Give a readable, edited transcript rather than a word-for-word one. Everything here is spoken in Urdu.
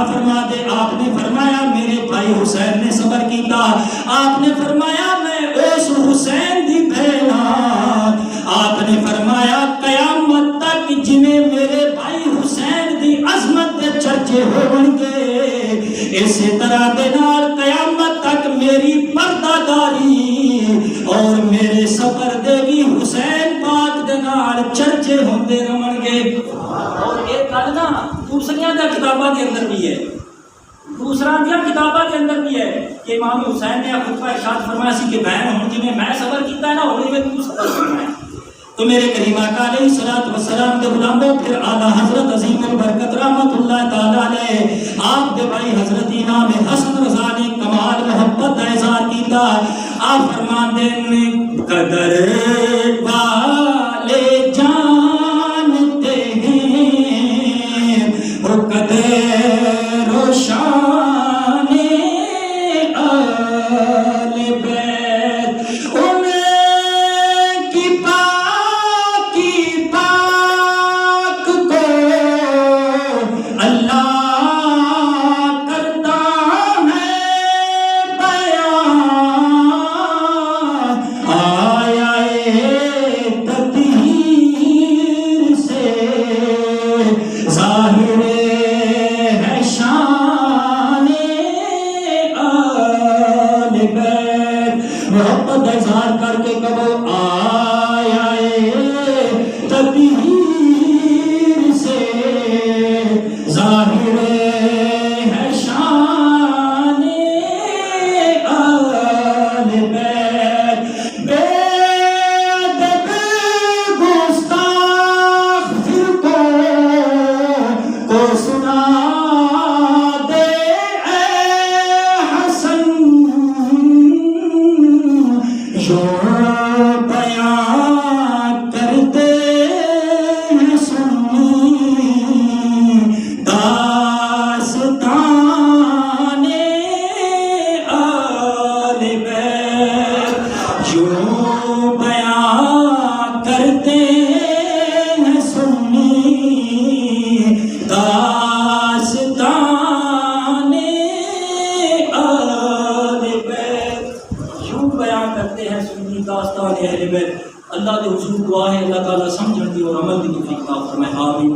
فرما دے. آپ نے فرمایا میرے بھائی حسین نے صبر کیتا. آپ نے فرمایا میں اس حسین دی بہنا. آپ نے فرمایا قیامت تک جویں میرے بھائی حسین دی عظمت دے چرچے ہون گے اسی طرح دے نال قیامت تک میری پردہ داری اور میرے صبر دے بھی حسین پاک دے نال چرچے ہوندے رہن گے. اور ایک گل نا دوسریاں دا کتاباں دے اندر بھی ہے, دوسرا دیا کتاباں کے اندر بھی ہے کہ امام حسین نے خطبہ ارشاد فرمایا سی کہ بہن ہوں جی میں صبر کیتا ہے نا ہوئی میں تو صبر کرنا ہے. تو میرے کریم آقا علیہ الصلوۃ والسلام دے غلاموں پھر اعلیٰ حضرت عظیم البرکت رحمت اللہ تعالی علیہ آپ دے بھائی حضرت امام حسن رضا نے کمال محبت کا اظہار کیتا. آپ فرماندے نے قدر والے جانتے ہیں وہ قدر شان آل بیت ان کی پاک کو اللہ کرتا ہے بیان. آیا تطہیر سے ظاہر ہے شان آل بیت. محبت اظہار کر کے کہو آیا تطہیر سے ظاہر ہے شان آل بیت. بے ادب گستاخ فرقوں کو سنا دے اے حسن جو بیان کرتے ہیں سنی داستان آل بیت. جو بیان کرتے ہیں سنی داستان آل بیت. یوں بیان کرتے ہیں سنی داستان اہل بیت. اللہ دے حضور دعا ہے اللہ تعالیٰ سمجھن دی اور عمل دی توفیق عطا فرمائے. آمین.